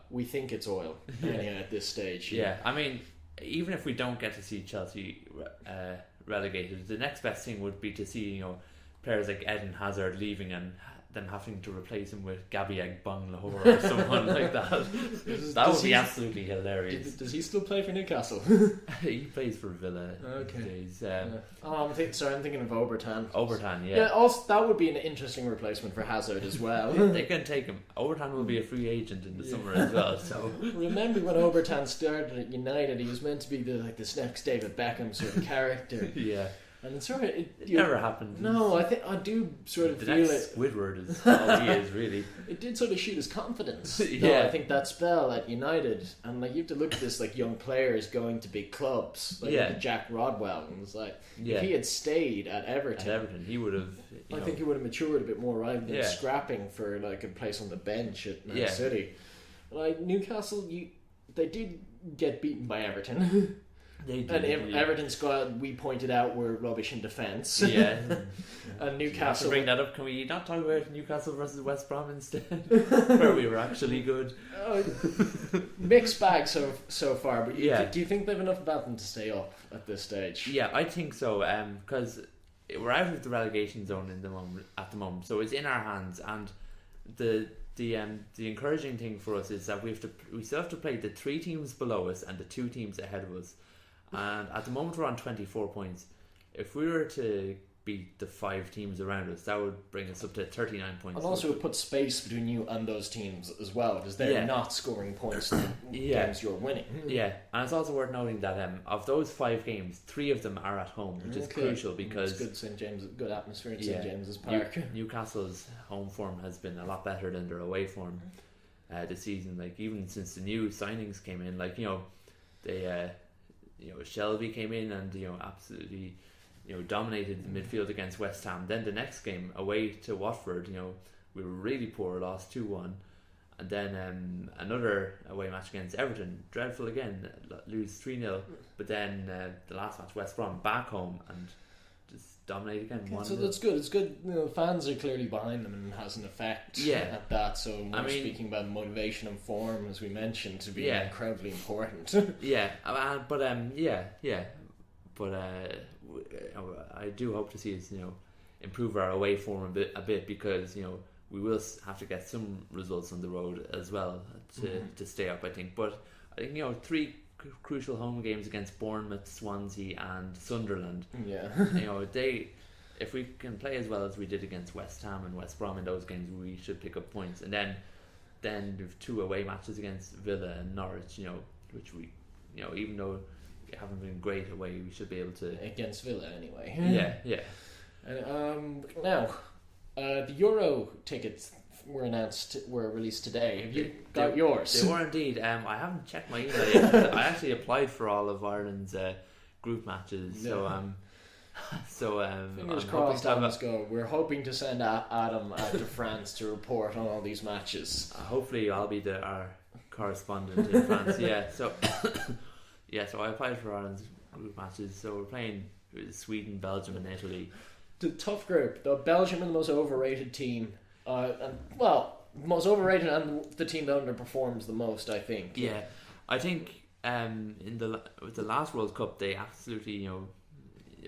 E: we think it's oil anyhow at this stage.
F: Yeah, I mean, even if we don't get to see Chelsea relegated, the next best thing would be to see players like Eden Hazard leaving and then having to replace him with Gabby Agbonlahor or someone like that. That would be absolutely hilarious.
E: Does he still play for Newcastle?
F: He plays for Villa.
E: Okay.
F: These days.
E: I'm thinking of Obertan.
F: Obertan, yeah.
E: Yeah, also, that would be an interesting replacement for Hazard as well.
F: They can take him. Obertan will be a free agent in the summer as well. So
E: remember when Obertan started at United, he was meant to be this next David Beckham sort of character.
F: Yeah.
E: And it's sort of
F: it never happened.
E: No, I do sort of
F: the
E: feel
F: next Squidward is all he is really.
E: It did sort of shoot his confidence.
F: Yeah,
E: I think that spell at United, and you have to look at this young players going to big clubs, Jack Rodwell, and it's if he had stayed at Everton,
F: he would have.
E: I think he would have matured a bit more rather than scrapping for a place on the bench at Man City. Newcastle, they did get beaten by Everton.
F: They did,
E: and Everton's squad, we pointed out, were rubbish in defence.
F: Yeah.
E: And Newcastle...
F: To bring that up, can we not talk about Newcastle versus West Brom instead? Where we were actually good.
E: Mixed bag so far, but do you think they have enough about them to stay up at this stage?
F: Yeah, I think so, because we're out of the relegation zone at the moment, so it's in our hands, and the encouraging thing for us is that we still have to play the 3 teams below us and the 2 teams ahead of us. And at the moment we're on 24 points. If we were to beat the 5 teams around us. That would bring us up to 39 points.
E: And also it puts space between you and those teams as well, because they're not scoring points in the games you're winning.
F: Yeah, and it's also worth noting that of those 5 games, 3 of them are at home, which is crucial because
E: it's good St James, good atmosphere at St James's Park.
F: Newcastle's home form has been a lot better than their away form this season. Like even since the new signings came in, like they Shelby came in and absolutely dominated the midfield against West Ham. Then the next game away to Watford, we were really poor, lost 2-1. And then another away match against Everton, dreadful again, lose 3-0. But then the last match, West Brom, back home and just dominate again.
E: So that's good. It's good. Fans are clearly behind them and it has an effect at that. So we're speaking about motivation and form, as we mentioned, to be incredibly important. But I do hope to see us, improve our away form a bit because we will have to get some results on the road as well to stay up, I think. But I think 3 crucial home games against Bournemouth, Swansea, and Sunderland. Yeah, if we can play as well as we did against West Ham and West Brom in those games, we should pick up points. And then we've 2 away matches against Villa and Norwich. Which we, even though we haven't been great away, we should be able to against Villa anyway.
F: Yeah.
E: And now, the Euro tickets were released today. Have you got yours?
F: They were indeed. I haven't checked my email yet. I actually applied for all of Ireland's group matches. So
E: fingers crossed. Let's go. We're hoping to send Adam out to France to report on all these matches.
F: Hopefully, I'll be our correspondent in France. So I applied for Ireland's group matches. So we're playing Sweden, Belgium, and Italy.
E: The tough group. The Belgium are the most overrated team. Most overrated and the team that underperforms the most, I think.
F: Yeah, I think with the last World Cup, they absolutely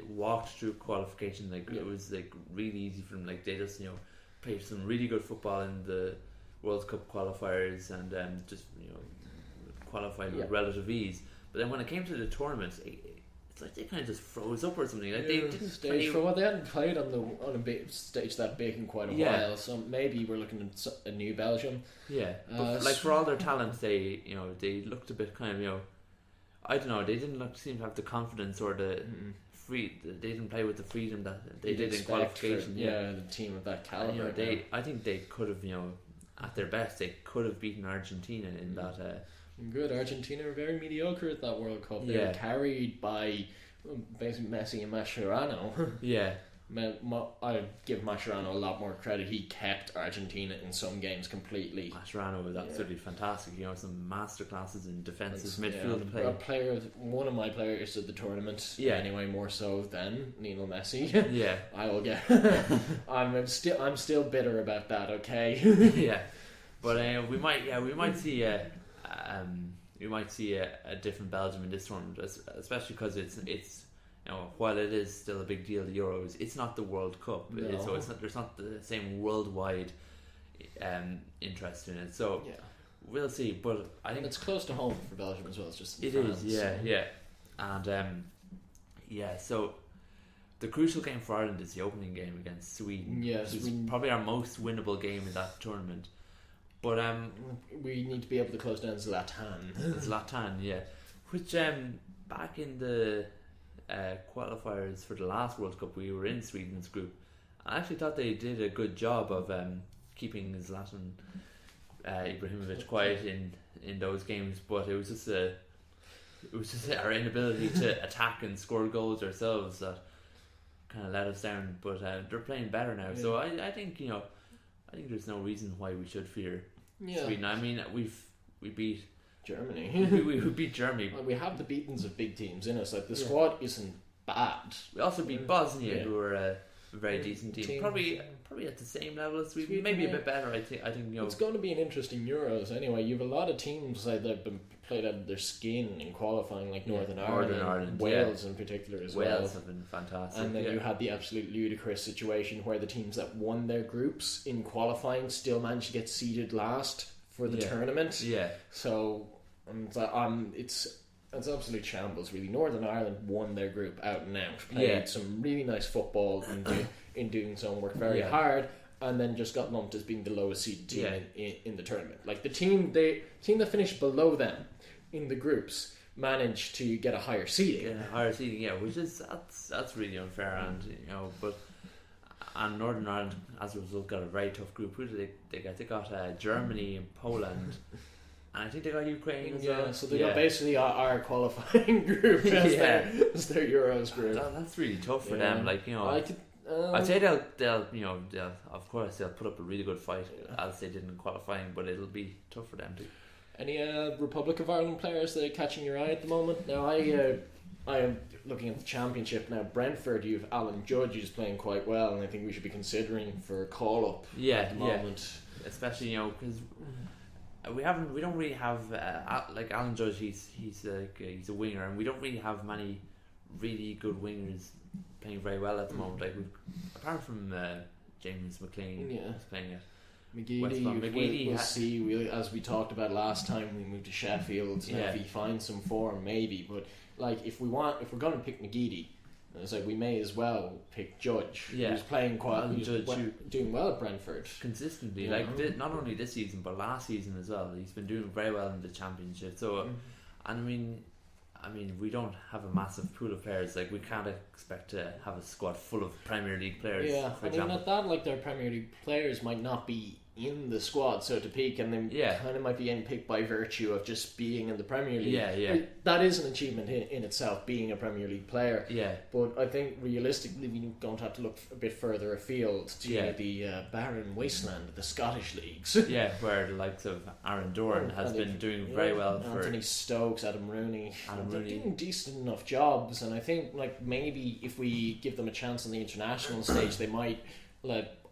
F: walked through qualification. It was really easy for them. They just played some really good football in the World Cup qualifiers and just qualified with relative ease. But then when it came to the tournament, it's like they kind of just froze up or something. They didn't
E: stage for what they hadn't played on a big stage that big in quite a while. So maybe we're looking at a new Belgium.
F: Yeah, but for all their talent, they looked a bit kind of I don't know. They didn't seem to have the confidence or the free. They didn't play with the freedom that they did in qualification.
E: The team of that caliber.
F: I think they could have at their best they could have beaten Argentina in that.
E: Good. Argentina are very mediocre at that World Cup. They were carried by basically Messi and Mascherano. I give Mascherano a lot more credit. He kept Argentina in some games completely.
F: Mascherano was absolutely fantastic. Some masterclasses in defensive midfield play.
E: One of my players of the tournament. Anyway, more so than Lionel Messi. I will get. I'm still bitter about that. Okay.
F: But we might see. We might see a different Belgium in this tournament, especially because it's while it is still a big deal, the Euros, it's not the World Cup, so there's not the same worldwide interest in it. So we'll see. But I think
E: it's close to home for Belgium as well. It's just
F: France. And so the crucial game for Ireland is the opening game against Sweden. Which is probably our most winnable game in that tournament. But
E: we need to be able to close down
F: Zlatan, which back in the qualifiers for the last World Cup, we were in Sweden's group. I actually thought they did a good job of keeping Zlatan Ibrahimovic quiet in those games, but it was just our inability to attack and score goals ourselves that kind of let us down. But they're playing better now, so I think I think there's no reason why we should fear Sweden. I mean, we beat
E: Germany.
F: we beat Germany.
E: Well, we have the beatings of big teams in us. The squad isn't bad.
F: We also beat Bosnia, who were a very decent team. Probably at the same level as Sweden. Maybe a bit better. I think
E: it's going to be an interesting Euros anyway. You have a lot of teams that have been played out of their skin in qualifying, like Northern Ireland, Wales in particular as well.
F: Wales have been fantastic.
E: And then you had the absolute ludicrous situation where the teams that won their groups in qualifying still managed to get seeded last for the tournament. So it's It's absolute shambles, really. Northern Ireland won their group out and out. Played some really nice football in doing so, and worked very hard, and then just got lumped as being the lowest seeded team in the tournament. Like the team that finished below them in the groups managed to get a higher seeding.
F: Which is that's really unfair, and and Northern Ireland as a result got a very tough group. Who did they get? They got Germany and Poland. And I think they got Ukraine as well.
E: So they got basically our qualifying group as their Euros group.
F: That's really tough for them. Like I'd say they'll of course they'll put up a really good fight as they did in qualifying, but it'll be tough for them too.
E: Any Republic of Ireland players that are catching your eye at the moment? Now I am looking at the championship now. Brentford, you've Alan Judge who's playing quite well, and I think we should be considering for a call up at the moment,
F: especially because. We don't really have like Alan Judge. He's a winger, and we don't really have many really good wingers playing very well at the moment. Like apart from James McLean, who's playing at
E: McGeady. We'll see. As we talked about last time, we moved to Sheffield. If he finds some form, maybe. But like if we're going to pick McGeady, it's like we may as well pick Judge, who's playing doing well at Brentford
F: consistently. Not only this season but last season as well. He's been doing very well in the championship. So, and I mean, we don't have a massive pool of players. Like we can't expect to have a squad full of Premier League players. For example,
E: even at that, like their Premier League players might not be in the squad, so to speak, and then kind of might be getting picked by virtue of just being in the Premier League. That is an achievement in itself, being a Premier League player. But I think realistically we're going to have to look a bit further afield to the barren wasteland of the Scottish leagues.
F: Where the likes of Aaron Dorn has been doing very well.
E: Anthony Stokes, Adam Rooney, they're doing decent enough jobs, and I think like maybe if we give them a chance on the international stage, they might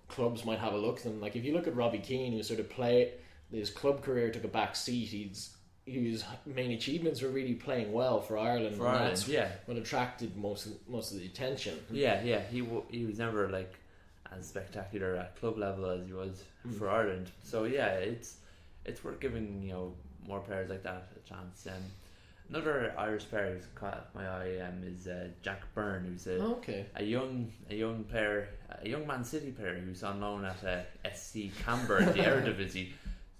E: clubs might have a look at them. Like if you look at Robbie Keane, who sort of played his club career took a back seat. His main achievements were really playing well for Ireland. That's what attracted most of the attention.
F: He was never like as spectacular at club level as he was for Ireland. So it's worth giving more players like that a chance. Another Irish player who's caught my eye is Jack Byrne, who's a young player, a young Man City player who's on loan at SC Camber in the Eredivisie.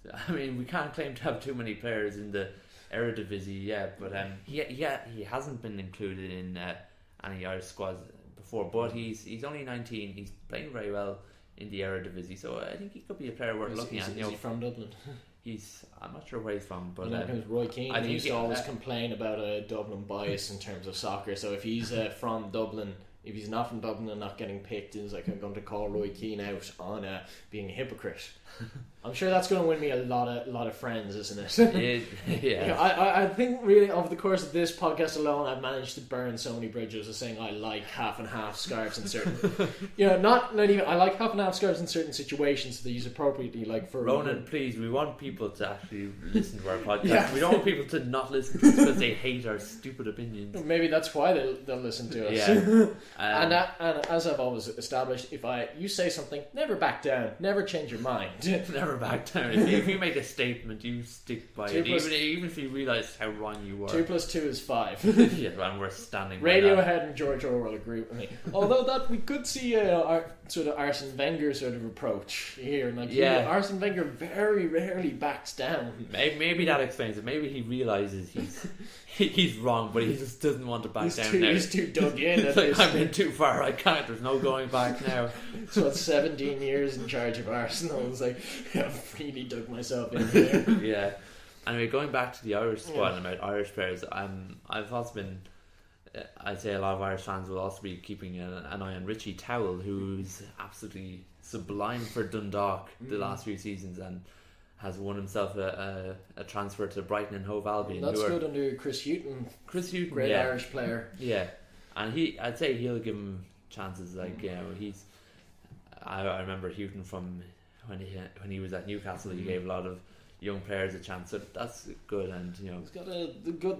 F: So, I mean, we can't claim to have too many players in the Eredivisie yet, but he hasn't been included in any Irish squads before. But he's only 19. He's playing very well in the Eredivisie, so I think he could be a player worth looking at.
E: Is he from Dublin?
F: I'm not sure where he's from, but
E: because Roy Keane used to always complain about a Dublin bias in terms of soccer. So if he's from Dublin, if he's not from Dublin and not getting picked, he's like, I'm going to call Roy Keane out on being a hypocrite. I'm sure that's going to win me a lot of friends, isn't it? I think really over the course of this podcast alone, I've managed to burn so many bridges of saying I like half and half scarves in certain, not even I like half and half scarves in certain situations that they use appropriately. Like for
F: Ronan, please, we want people to actually listen to our podcast. We don't want people to not listen to us because they hate our stupid opinions.
E: Maybe that's why they'll listen to us. And as I've always established, if you say something, never back down, never change your mind.
F: Never back down. If you make a statement, you stick by it, even if you realise how wrong you were.
E: 2 + 2 is 5.
F: And we're standing
E: Radiohead and George Orwell agree with me. Although that we could see sort of Arsene Wenger sort of approach here. Arsene Wenger very rarely backs down.
F: Maybe that explains it. Maybe he realises he's wrong, but he just doesn't want to back down now.
E: He's too dug in.
F: I've been too far. I can't. There's no going back now.
E: So it's 17 years in charge of Arsenal. It's like I've really dug myself in here.
F: Anyway, going back to the Irish squad and about Irish players, I've also been. I'd say a lot of Irish fans will also be keeping an eye on Richie Towell, who's absolutely sublime for Dundalk the last few seasons and has won himself a transfer to Brighton and Hove Albion.
E: That's good under Chris Hughton. Great Irish player.
F: And I'd say he'll give him chances. I remember Hughton from when he was at Newcastle. He gave a lot of young players a chance, so that's good. And
E: he's got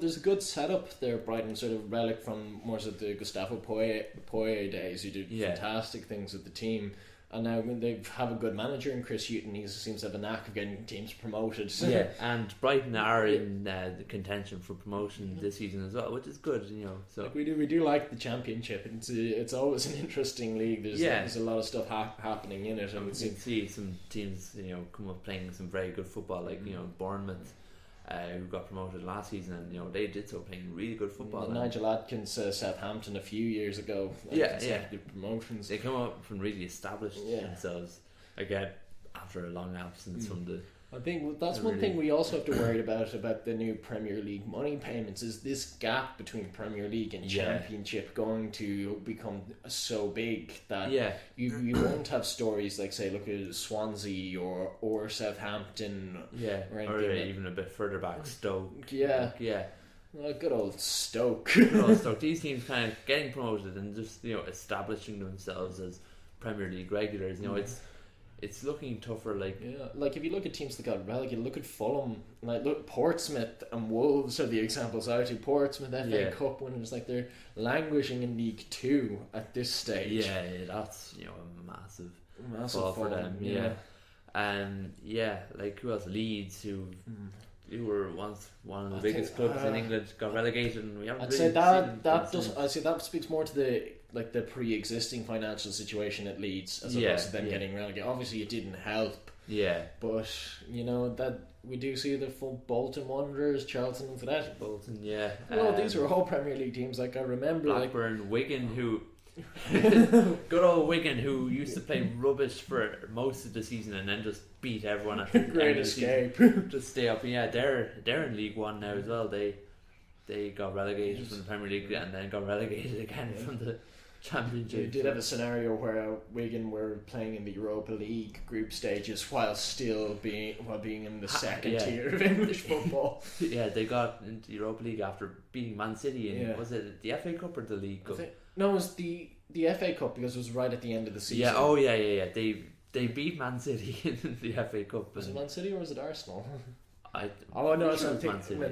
E: there's a good setup there. Brighton, sort of relic from more of the Gustavo Poyet days, who did fantastic things with the team. And now they have a good manager in Chris Hughton. He seems to have a knack of getting teams promoted.
F: Yeah, and Brighton are in the contention for promotion this season as well, which is good, So
E: we do like the Championship. It's always an interesting league. There's a lot of stuff happening in it, and
F: we can see some teams come up playing some very good football, like Bournemouth. Who got promoted last season, and they did so playing really good football.
E: Nigel Atkins, Southampton a few years ago. Promotions.
F: They come up and really established themselves again after a long absence from the.
E: I think that's one thing we also have to worry about the new Premier League money payments. Is this gap between Premier League and Championship going to become so big that you won't have stories like, say, look at Swansea or Southampton,
F: or even a bit further back, Stoke.
E: Well, good old Stoke.
F: These teams kind of getting promoted and just establishing themselves as Premier League regulars. It's looking tougher. Like
E: if you look at teams that got relegated, look at Fulham. Like, look, Portsmouth and Wolves are the examples out to. Portsmouth FA Cup winners, like, they're languishing in League 2 at this stage.
F: Yeah, that's a massive fall for them. Like, who else? Leeds, who were once one of the biggest clubs in England, got relegated, and we haven't.
E: I'd say that speaks more to the pre-existing financial situation at Leeds as opposed to them getting relegated. Obviously, it didn't help. But that we do see the full Bolton Wanderers, Charlton, and Athletic.
F: Bolton,
E: these are all Premier League teams. Like, I remember
F: Blackburn, Wigan, who. Good old Wigan, who used to play rubbish for most of the season and then just beat everyone at the
E: Great escape.
F: Just stay up. They're in League One now as well. They got relegated from the Premier League and then got relegated again from the Championship.
E: You did have a scenario where Wigan were playing in the Europa League group stages while still being in the second tier of English football.
F: They got into the Europa League after beating Man City in was it the FA Cup or the League Cup?
E: No, it was the FA Cup, because it was right at the end of the season.
F: They beat Man City in the FA Cup.
E: Was it Man City or was it Arsenal?
F: Man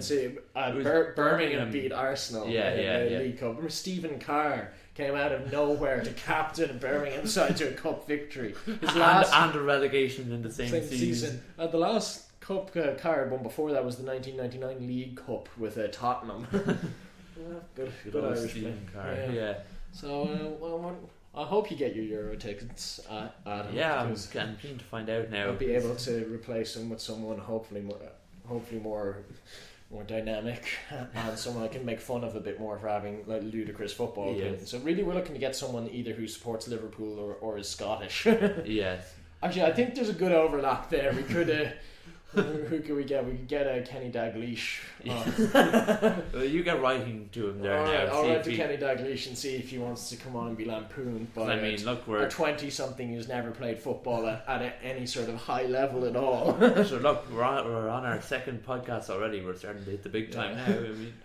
F: City.
E: Birmingham beat Arsenal in the League Cup. Remember, Stephen Carr came out of nowhere to captain Birmingham side to a cup victory.
F: And a relegation in the same season.
E: The last cup Carr won before that was the 1999 League Cup with Tottenham. Good
F: old
E: Irish
F: Stephen Carr.
E: So I hope you get your Euro tickets, Adam.
F: I'm keen to find out now.
E: I'll be able to replace them with someone hopefully more dynamic and someone I can make fun of a bit more for having like ludicrous football opinions. So really, we're looking to get someone either who supports Liverpool or is Scottish.
F: Yes.
E: Actually, I think there's a good overlap there. We could. Who could we get? We could get Kenny Dalglish.
F: Well, you get writing to him there now.
E: I'll write to Kenny Dalglish and see if he wants to come on and be lampooned by a 20-something who's never played football at any sort of high level at all.
F: So look, we're on our second podcast already. We're starting to hit the big time now.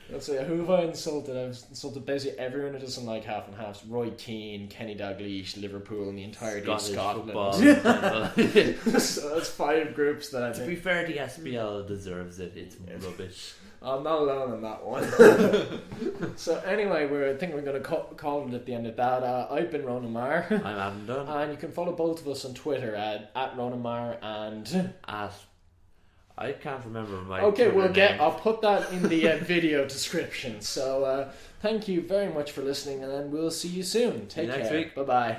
E: Let's say, who have I insulted? I've insulted basically everyone who doesn't like half and halves. Roy Keane, Kenny Dalglish, Liverpool, and the entirety of Scotland. So that's 5 groups that I think.
F: To be fair, the SPL deserves it. It's rubbish.
E: I'm not alone on that one. So anyway, I think we're going to call it at the end of that. I've been Ronan Marr.
F: I'm Adam Dunn.
E: And you can follow both of us on Twitter at Ronan Marr and
F: at... I can't remember my
E: Twitter I'll put that in the video description. So thank you very much for listening, and we'll see you soon. Take care.
F: Next week.
E: Bye-bye.